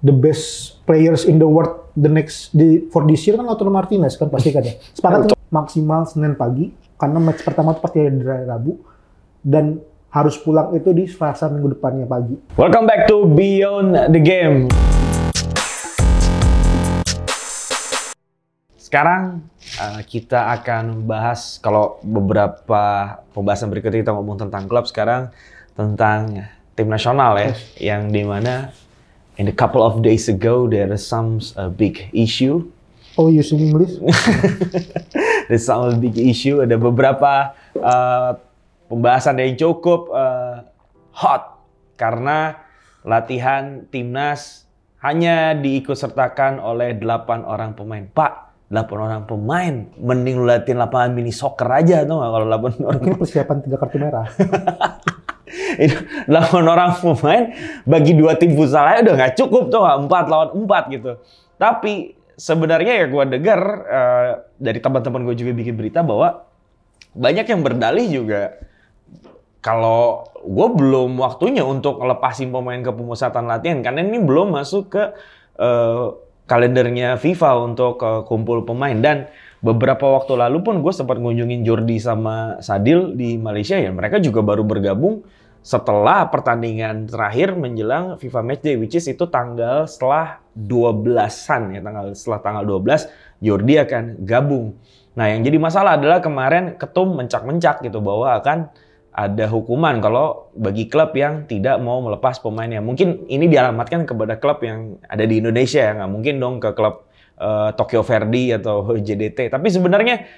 the best players in the world for this year kan Lautaro Martinez kan pasti kan ya. Sepakat maksimal Senin pagi karena match pertama itu pasti ada di hari Rabu dan harus pulang itu di Selasa minggu depannya pagi. Welcome back to Beyond the Game. Sekarang kita akan bahas, kalau beberapa pembahasan berikutnya kita ngomong tentang klub, sekarang tentang tim nasional ya, yang dimana in a couple of days ago there is some big issue. Oh, using English? There's some big issue. Ada beberapa pembahasan yang cukup hot karena latihan timnas hanya diikutsertakan oleh 8 orang pemain. Pak, 8 orang pemain, mending lu latihan lapangan mini soccer aja tuh nggak kalau 8 orang. Mungkin persiapan 3 kartu merah. 8 orang pemain bagi 2 tim futsal aja udah nggak cukup tuh, 4 lawan 4 gitu. Tapi sebenarnya ya gue dengar dari teman-teman gue juga bikin berita bahwa banyak yang berdalih juga kalau gue belum waktunya untuk lepasin pemain ke pemusatan latihan karena ini belum masuk ke kalendernya FIFA untuk kumpul pemain. Dan beberapa waktu lalu pun gue sempat ngunjungin Jordi sama Sadil di Malaysia ya. Mereka juga baru bergabung setelah pertandingan terakhir menjelang FIFA Matchday, which is itu tanggal setelah 12-an ya, setelah tanggal 12 Jordi akan gabung. Nah, yang jadi masalah adalah kemarin Ketum mencak-mencak gitu bahwa akan ada hukuman kalau bagi klub yang tidak mau melepas pemainnya. Mungkin ini dialamatkan kepada klub yang ada di Indonesia ya, nggak mungkin dong ke klub Tokyo Verdy atau JDT. Tapi sebenarnya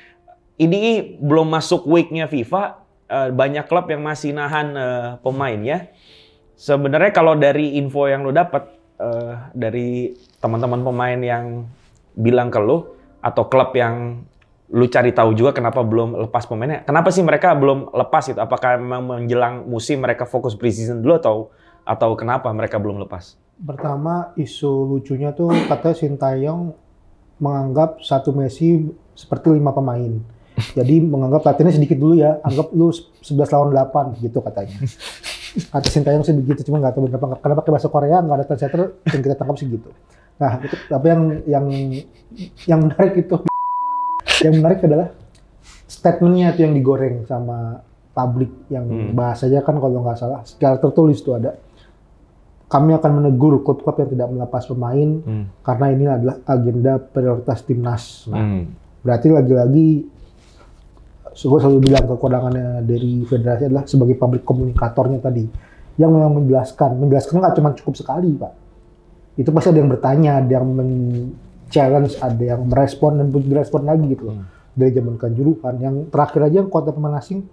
ini belum masuk week-nya FIFA. Banyak klub yang masih nahan pemainnya. Sebenarnya kalau dari info yang lo dapat dari teman-teman pemain yang bilang ke lo atau klub yang lu cari tahu juga kenapa belum lepas pemainnya. Kenapa sih mereka belum lepas itu? Apakah memang menjelang musim mereka fokus preseason dulu atau kenapa mereka belum lepas? Pertama, isu lucunya tuh katanya Sintayong menganggap satu Messi seperti 5 pemain. Jadi menganggap latihannya sedikit dulu ya, anggap lu 11 lawan 8 gitu katanya. Kata Sintayong sih begitu, cuma nggak tahu kenapa karena pakai bahasa Korea nggak ada translator yang kita tangkap sih gitu. Nah, itu, tapi yang menarik itu yang menarik adalah statementnya itu yang digoreng sama publik yang bahasanya kan kalau nggak salah secara tertulis itu ada, kami akan menegur klub-klub yang tidak melepas pemain karena ini adalah agenda prioritas timnas. Nah, berarti lagi-lagi gue selalu bilang kekurangannya dari federasi adalah sebagai public komunikatornya tadi yang memang menjelaskan nggak cuma cukup sekali Pak. Itu pasti ada yang bertanya, ada yang challenge, ada yang merespon dan direspon lagi gitu loh. Dari zaman Kanjuruhan, yang terakhir aja yang konten pemain asing,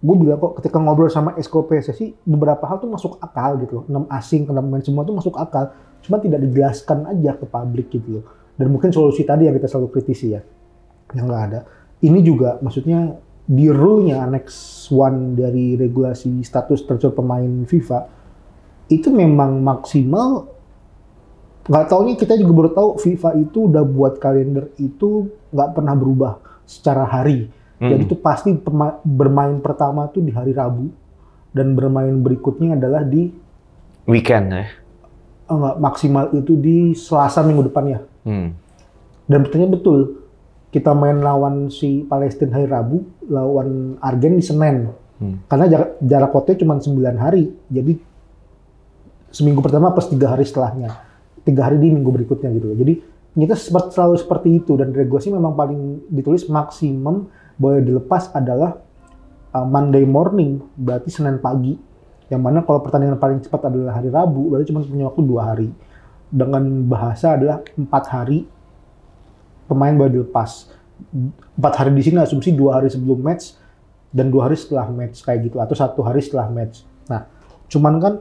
gue bilang kok ketika ngobrol sama Esko PSSI, beberapa hal tuh masuk akal gitu loh. 6 asing, 6 pemain semua tuh masuk akal, cuma tidak dijelaskan aja ke publik gitu loh. Dan mungkin solusi tadi yang kita selalu kritisi ya, yang nggak ada. Ini juga maksudnya di rule-nya Annex 1 dari regulasi status transfer pemain FIFA, itu memang maksimal. Nggak taunya kita juga baru tahu FIFA itu udah buat kalender itu nggak pernah berubah secara hari. Jadi itu pasti bermain pertama tuh di hari Rabu dan bermain berikutnya adalah di weekend ya. Enggak, maksimal itu di Selasa minggu depannya. Dan betulnya betul kita main lawan si Palestina hari Rabu, lawan Argen di Senin. Karena jarak waktunya cuma 9 hari. Jadi seminggu pertama plus 3 hari setelahnya. 3 hari di minggu berikutnya gitu. Jadi kita selalu seperti itu dan regulasi memang paling ditulis maksimum boleh dilepas adalah Monday morning, berarti Senin pagi. Yang mana kalau pertandingan paling cepat adalah hari Rabu, berarti cuma punya waktu 2 hari. Dengan bahasa adalah 4 hari pemain boleh dilepas. 4 hari di sini asumsi 2 hari sebelum match dan 2 hari setelah match kayak gitu atau 1 hari setelah match. Nah, cuman kan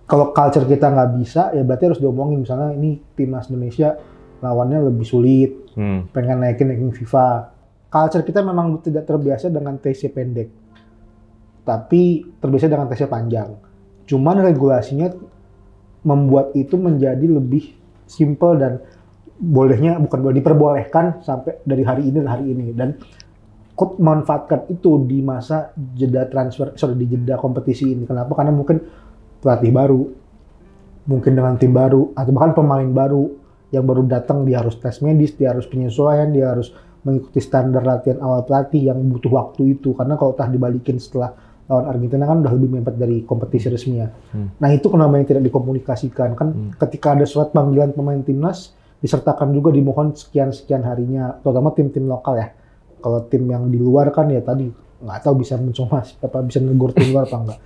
kalau culture kita nggak bisa, ya berarti harus diomongin. Misalnya ini timnas Indonesia lawannya lebih sulit, pengen naikin FIFA. Culture kita memang tidak terbiasa dengan TC pendek, tapi terbiasa dengan TC panjang. Cuman regulasinya membuat itu menjadi lebih simple dan diperbolehkan sampai dari hari ini dan hari ini. Dan klub memanfaatkan itu di masa jeda kompetisi ini. Kenapa? Karena mungkin pelatih baru, mungkin dengan tim baru atau bahkan pemain baru yang baru datang, dia harus tes medis, dia harus penyesuaian, dia harus mengikuti standar latihan awal pelatih yang butuh waktu itu, karena kalau tah dibalikin setelah lawan Argentina kan udah lebih mepet dari kompetisi resminya. Nah itu kenapa yang tidak dikomunikasikan kan, ketika ada surat panggilan pemain timnas disertakan juga dimohon sekian harinya, terutama tim-tim lokal ya. Kalau tim yang di luar kan ya tadi nggak tahu bisa mensomasi apa bisa negur tim luar apa enggak.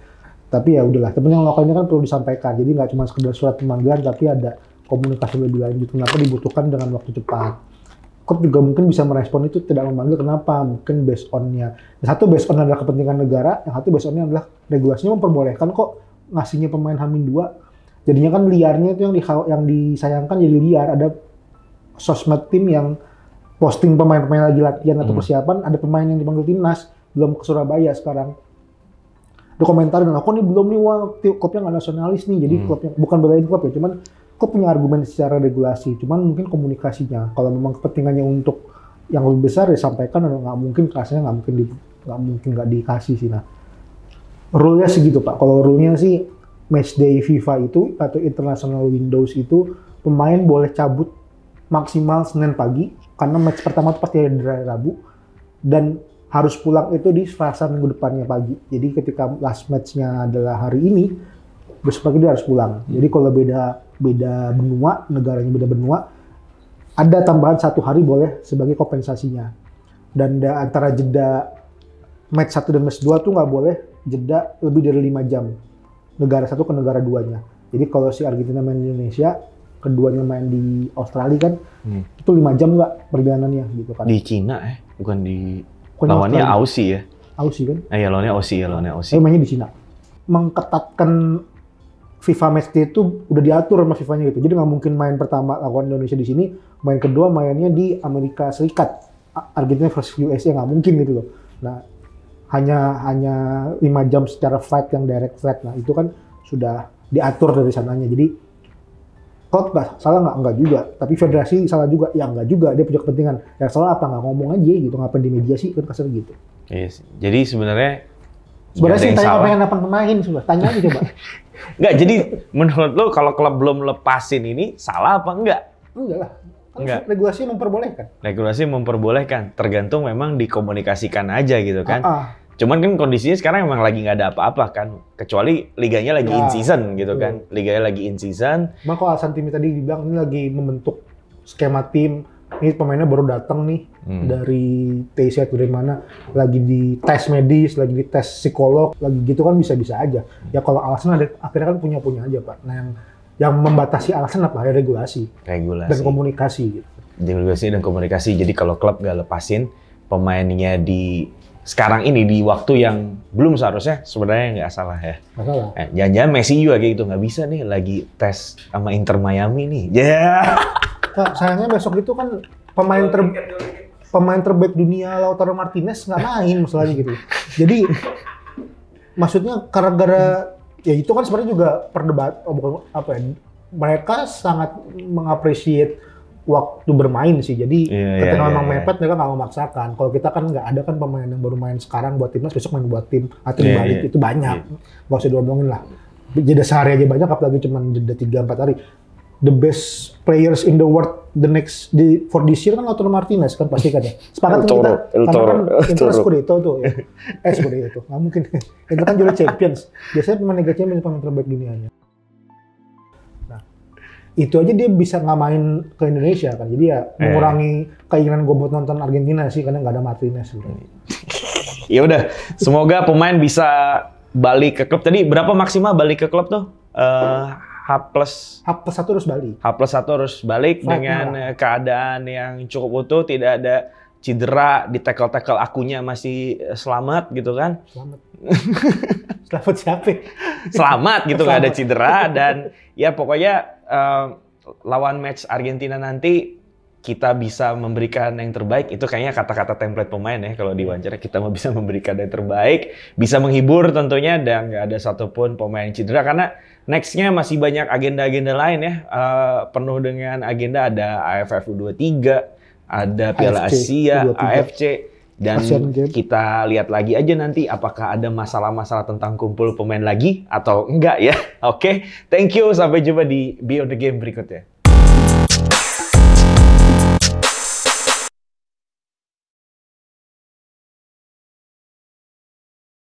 Tapi ya udahlah, tapi yang lokalnya kan perlu disampaikan. Jadi nggak cuma sekedar surat pemanggilan, tapi ada komunikasi lebih lanjut. Kenapa dibutuhkan dengan waktu cepat? Klub juga mungkin bisa merespon itu tidak memanggil kenapa? Mungkin based on-nya. Yang satu based on adalah kepentingan negara, yang satu based on-nya adalah regulasinya memperbolehkan kok ngasihnya pemain H-2. Jadinya kan liarnya itu yang disayangkan jadi liar. Ada sosmed tim yang posting pemain-pemain lagi latihan atau persiapan, ada pemain yang dipanggil timnas, belum ke Surabaya sekarang. Ada komentar dan aku nih belum nih, wah klubnya nggak nasionalis nih, jadi klubnya bukan belain klub ya, cuman klub punya argumen secara regulasi, cuman mungkin komunikasinya kalau memang kepentingannya untuk yang lebih besar disampaikan, atau nggak mungkin rasanya nggak mungkin nggak dikasih sih. Nah rule-nya segitu Pak. Kalau rule-nya sih match day FIFA itu atau international windows itu pemain boleh cabut maksimal Senin pagi karena match pertama itu pasti ada di hari Rabu, dan harus pulang itu di Selasa minggu depannya pagi. Jadi ketika last match-nya adalah hari ini, besok pagi dia harus pulang. Jadi kalau beda benua, negaranya beda benua, ada tambahan 1 hari boleh sebagai kompensasinya. Dan antara jeda match 1 dan match 2 tuh nggak boleh jeda lebih dari 5 jam. Negara satu ke negara duanya. Jadi kalau si Argentina main di Indonesia, keduanya main di Australia kan, itu 5 jam nggak perjalanannya gitu kan. Di Cina bukan di... Lawannya Aussie ya? Aussie kan? Iya, lawannya Aussie. Mainnya di Cina. Mengketatkan FIFA Matchday itu udah diatur sama FIFA-nya gitu. Jadi nggak mungkin main pertama lawan Indonesia di sini, main kedua mainnya di Amerika Serikat. Argentina versus USA nggak mungkin gitu loh. Nah, hanya 5 jam secara flight yang direct flight. Nah, itu kan sudah diatur dari sananya. Jadi klub salah nggak juga, tapi federasi salah juga, ya nggak juga, dia punya kepentingan. Yang salah apa, nggak ngomong aja gitu, ngapain di media sih, kan kasar gitu. Yes. Jadi sebenarnya sih tanya pengen apa pemain, sudah tanya aja coba. Nggak, jadi menurut lo kalau klub belum lepasin ini salah apa enggak? Enggak lah, enggak. Regulasi memperbolehkan. Regulasi memperbolehkan, tergantung memang dikomunikasikan aja gitu kan. Cuman kan kondisinya sekarang emang lagi nggak ada apa-apa kan, kecuali liganya lagi in season gitu kan, liganya lagi in season. Maka kalau alasan tim tadi dibilang ini lagi membentuk skema tim, ini pemainnya baru datang nih dari TC atau dari mana, lagi di tes medis, lagi di tes psikolog, lagi gitu kan bisa-bisa aja. Ya kalau alasan ada, akhirnya kan punya aja Pak. Nah yang membatasi alasan apa? Ya regulasi dan komunikasi gitu. Regulasi dan komunikasi. Jadi kalau klub nggak lepasin pemainnya di sekarang ini di waktu yang belum seharusnya, sebenarnya nggak salah ya. Nggak salah. Jangan-jangan Messi juga kayak gitu, nggak bisa nih lagi tes sama Inter Miami nih. Nah, sayangnya besok itu kan pemain terbaik dunia Lautaro Martinez nggak main masalahnya gitu. Jadi maksudnya gara-gara ya itu kan sebenarnya juga mereka sangat mengapresiasi waktu bermain sih, jadi ketika memang mepet mereka nggak memaksakan. Kalau kita kan nggak ada kan pemain yang baru main sekarang buat timnas, besok main buat tim atau balik itu banyak, nggak usah diomongin lah. Jeda sehari aja banyak, apalagi cuma jeda 3-4 hari. The best players in the world for this year kan Lautaro Martinez kan pasti kan ya. Sepakat kita, karena kan Inter Scudetto tuh ya. Scudetto, nggak mungkin. Inter kan juara Champions. Biasanya pemain Liga Champions pemain terbaik dunianya. Itu aja dia bisa nggak main ke Indonesia kan, jadi ya mengurangi keinginan gue buat nonton Argentina sih, karena nggak ada Martinez gitu. Ya udah, semoga pemain bisa balik ke klub. Tadi berapa maksimal balik ke klub tuh? H+1 harus balik. H+1 harus balik dengan keadaan yang cukup utuh, tidak ada cedera, di tackle akunya masih selamat gitu kan? Selamat siapa? Selamat gitu, nggak ada cedera, dan ya pokoknya lawan match Argentina nanti kita bisa memberikan yang terbaik. Itu kayaknya kata-kata template pemain ya kalau diwawancara, kita mau bisa memberikan yang terbaik, bisa menghibur tentunya, dan nggak ada satupun pemain cedera karena next-nya masih banyak agenda-agenda lain ya, penuh dengan agenda, ada AFF U23, ada Piala Asia, AFC. Dan Asian Games. kita lihat lagi aja nanti apakah ada masalah-masalah tentang kumpul pemain lagi atau enggak ya. Oke, thank you. Sampai jumpa di Beyond the Game berikutnya.